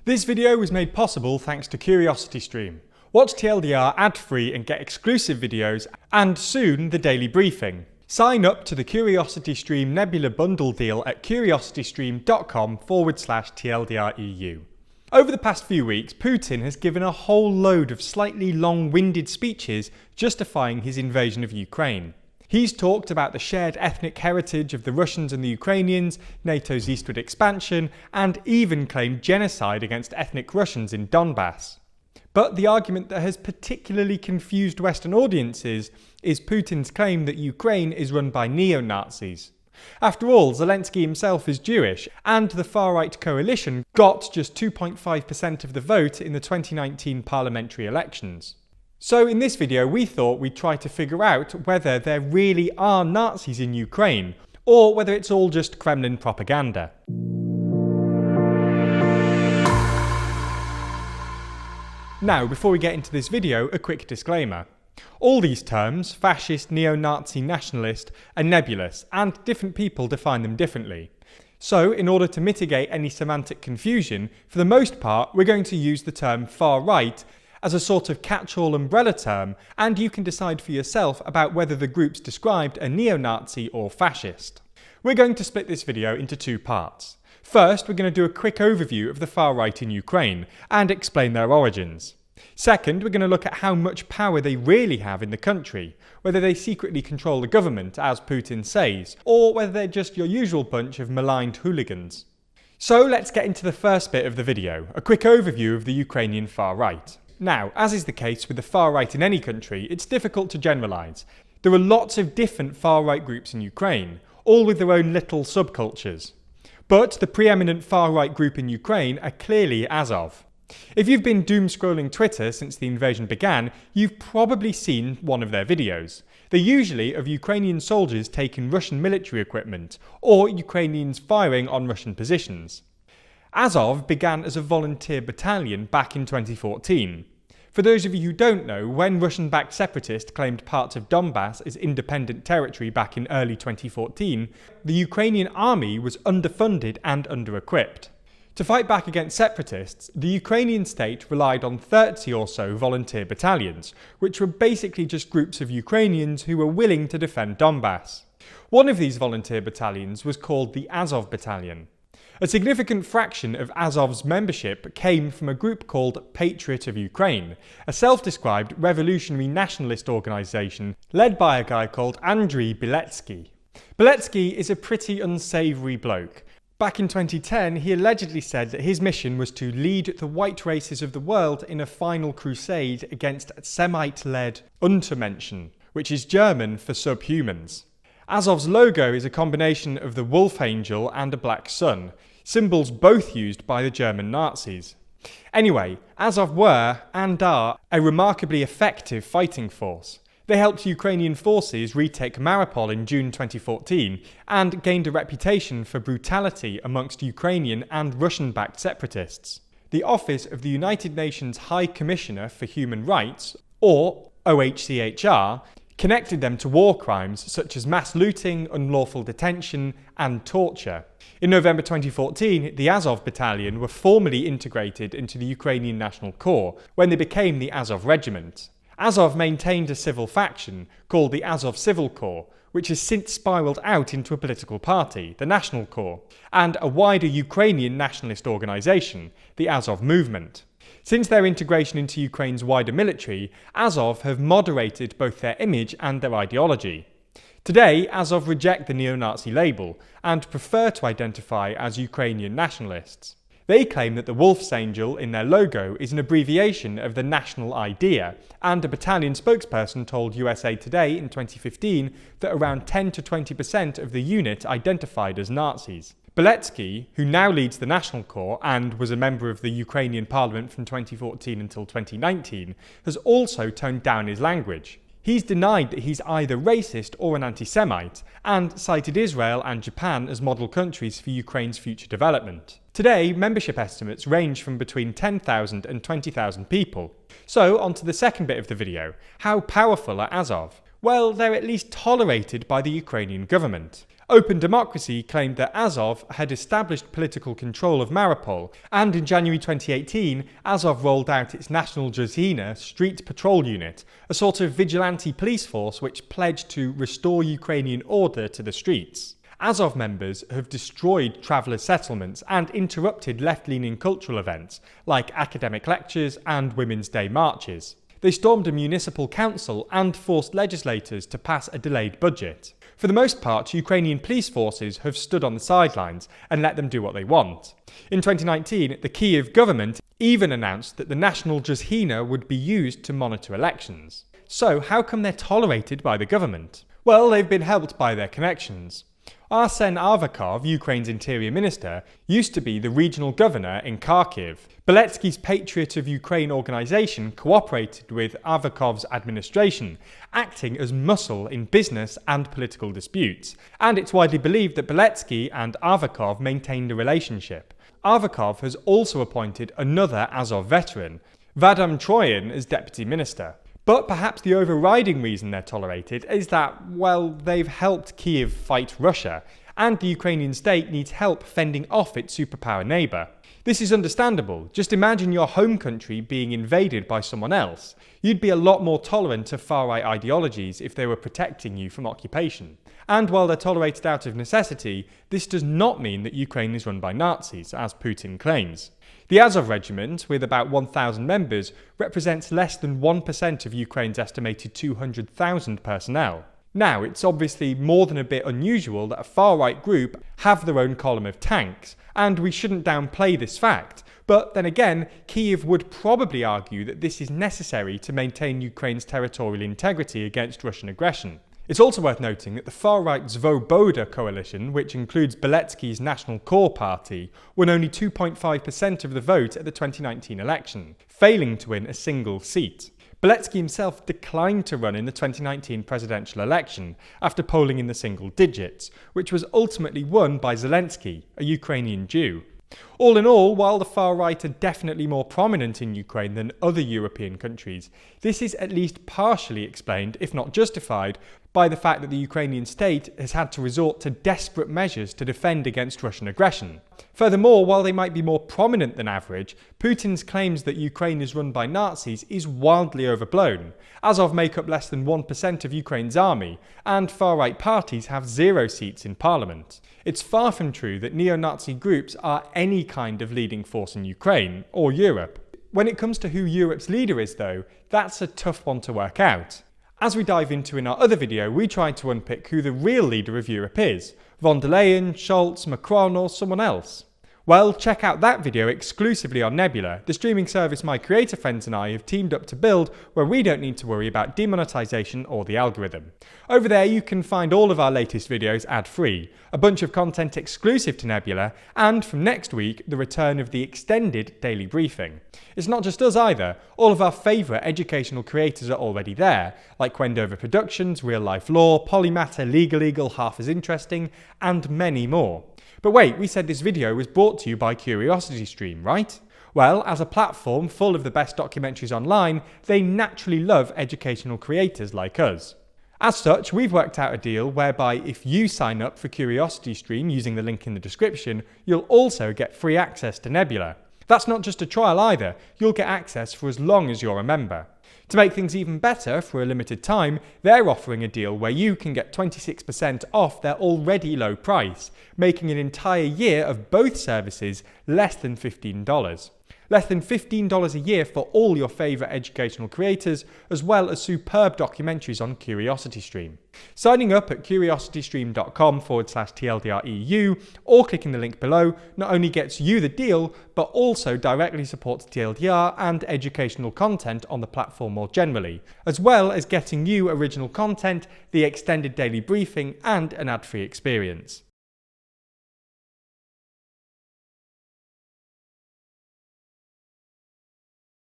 This video was made possible thanks to CuriosityStream. Watch TLDR ad-free and get exclusive videos, and soon the daily briefing. Sign up to the CuriosityStream Nebula bundle deal at curiositystream.com/TLDREU. Over the past few weeks, Putin has given a whole load of slightly long-winded speeches justifying his invasion of Ukraine. He's talked about the shared ethnic heritage of the Russians and the Ukrainians, NATO's eastward expansion, and even claimed genocide against ethnic Russians in Donbass. But the argument that has particularly confused Western audiences is Putin's claim that Ukraine is run by neo-Nazis. After all, Zelensky himself is Jewish, and the far-right coalition got just 2.5% of the vote in the 2019 parliamentary elections. So in this video, we thought we'd try to figure out whether there really are Nazis in Ukraine, or whether it's all just Kremlin propaganda. Now, before we get into this video, a quick disclaimer. All these terms, fascist, neo-Nazi, nationalist, are nebulous, and different people define them differently. So, in order to mitigate any semantic confusion, for the most part, we're going to use the term far-right as a sort of catch-all umbrella term, and you can decide for yourself about whether the groups described are neo-Nazi or fascist. We're going to split this video into two parts. First, we're going to do a quick overview of the far-right in Ukraine and explain their origins. Second, we're going to look at how much power they really have in the country, whether they secretly control the government, as Putin says, or whether they're just your usual bunch of maligned hooligans. So let's get into the first bit of the video, a quick overview of the Ukrainian far-right. Now, as is the case with the far-right in any country, it's difficult to generalise. There are lots of different far-right groups in Ukraine, all with their own little subcultures. But the preeminent far-right group in Ukraine are clearly Azov. If you've been doom-scrolling Twitter since the invasion began, you've probably seen one of their videos. They're usually of Ukrainian soldiers taking Russian military equipment, or Ukrainians firing on Russian positions. Azov began as a volunteer battalion back in 2014. For those of you who don't know, when Russian-backed separatists claimed parts of Donbass as independent territory back in early 2014, the Ukrainian army was underfunded and under-equipped. To fight back against separatists, the Ukrainian state relied on 30 or so volunteer battalions, which were basically just groups of Ukrainians who were willing to defend Donbass. One of these volunteer battalions was called the Azov Battalion. A significant fraction of Azov's membership came from a group called Patriot of Ukraine, a self-described revolutionary nationalist organisation led by a guy called Andriy Beletsky. Beletsky is a pretty unsavoury bloke. Back in 2010, he allegedly said that his mission was to lead the white races of the world in a final crusade against Semite-led Untermenschen, which is German for subhumans. Azov's logo is a combination of the wolf angel and a black sun, symbols both used by the German Nazis. Anyway, Azov were, and are, a remarkably effective fighting force. They helped Ukrainian forces retake Mariupol in June 2014 and gained a reputation for brutality amongst Ukrainian and Russian-backed separatists. The Office of the United Nations High Commissioner for Human Rights, or OHCHR, connected them to war crimes such as mass looting, unlawful detention, and torture. In November 2014, the Azov Battalion were formally integrated into the Ukrainian National Corps when they became the Azov Regiment. Azov maintained a civil faction called the Azov Civil Corps, which has since spiralled out into a political party, the National Corps, and a wider Ukrainian nationalist organisation, the Azov Movement. Since their integration into Ukraine's wider military, Azov have moderated both their image and their ideology. Today, Azov reject the neo-Nazi label and prefer to identify as Ukrainian nationalists. They claim that the wolf's angel in their logo is an abbreviation of the national idea, and a battalion spokesperson told USA Today in 2015 that around 10 to 20% of the unit identified as Nazis. Beletsky, who now leads the National Corps and was a member of the Ukrainian parliament from 2014 until 2019, has also toned down his language. He's denied that he's either racist or an anti-Semite, and cited Israel and Japan as model countries for Ukraine's future development. Today, membership estimates range from between 10,000 and 20,000 people. So, on to the second bit of the video. How powerful are Azov? Well, they're at least tolerated by the Ukrainian government. Open Democracy claimed that Azov had established political control of Mariupol, and in January 2018, Azov rolled out its National Druzhyna Street Patrol Unit, a sort of vigilante police force which pledged to restore Ukrainian order to the streets. Azov members have destroyed traveller settlements and interrupted left-leaning cultural events, like academic lectures and Women's Day marches. They stormed a municipal council and forced legislators to pass a delayed budget. For the most part, Ukrainian police forces have stood on the sidelines and let them do what they want. In 2019, the Kyiv government even announced that the National Druzhyna would be used to monitor elections. So how come they're tolerated by the government? Well, they've been helped by their connections. Arsen Avakov, Ukraine's interior minister, used to be the regional governor in Kharkiv. Beletsky's Patriot of Ukraine organisation cooperated with Avakov's administration, acting as muscle in business and political disputes, and it's widely believed that Beletsky and Avakov maintained a relationship. Avakov has also appointed another Azov veteran, Vadym Troyan, as deputy minister. But perhaps the overriding reason they're tolerated is that, well, they've helped Kyiv fight Russia, and the Ukrainian state needs help fending off its superpower neighbour. This is understandable. Just imagine your home country being invaded by someone else. You'd be a lot more tolerant of far-right ideologies if they were protecting you from occupation. And while they're tolerated out of necessity, this does not mean that Ukraine is run by Nazis, as Putin claims. The Azov regiment, with about 1,000 members, represents less than 1% of Ukraine's estimated 200,000 personnel. Now, it's obviously more than a bit unusual that a far-right group have their own column of tanks, and we shouldn't downplay this fact. But then again, Kyiv would probably argue that this is necessary to maintain Ukraine's territorial integrity against Russian aggression. It's also worth noting that the far-right Svoboda coalition, which includes Beletsky's National Core party, won only 2.5% of the vote at the 2019 election, failing to win a single seat. Beletsky himself declined to run in the 2019 presidential election after polling in the single digits, which was ultimately won by Zelensky, a Ukrainian Jew. All in all, while the far right are definitely more prominent in Ukraine than other European countries, this is at least partially explained, if not justified, by the fact that the Ukrainian state has had to resort to desperate measures to defend against Russian aggression. Furthermore, while they might be more prominent than average, Putin's claims that Ukraine is run by Nazis is wildly overblown. Azov make up less than 1% of Ukraine's army, and far-right parties have 0 seats in parliament. It's far from true that neo-Nazi groups are any kind of leading force in Ukraine, or Europe. When it comes to who Europe's leader is, though, that's a tough one to work out. As we dive into in our other video, we tried to unpick who the real leader of Europe is. Von der Leyen, Scholz, Macron, or someone else. Well, check out that video exclusively on Nebula, the streaming service my creator friends and I have teamed up to build, where we don't need to worry about demonetization or the algorithm. Over there you can find all of our latest videos ad-free, a bunch of content exclusive to Nebula, and from next week, the return of the extended daily briefing. It's not just us either, all of our favourite educational creators are already there, like Wendover Productions, Real Life Law, Polymatter, Legal, Half as Interesting, and many more. But wait, we said this video was brought to you by CuriosityStream, right? Well, as a platform full of the best documentaries online, they naturally love educational creators like us. As such, we've worked out a deal whereby if you sign up for CuriosityStream using the link in the description, you'll also get free access to Nebula. That's not just a trial either, you'll get access for as long as you're a member. To make things even better, for a limited time, they're offering a deal where you can get 26% off their already low price, making an entire year of both services less than $15. Less than $15 a year for all your favourite educational creators, as well as superb documentaries on CuriosityStream. Signing up at curiositystream.com/TLDREU or clicking the link below not only gets you the deal, but also directly supports TLDR and educational content on the platform more generally, as well as getting you original content, the extended daily briefing, and an ad-free experience.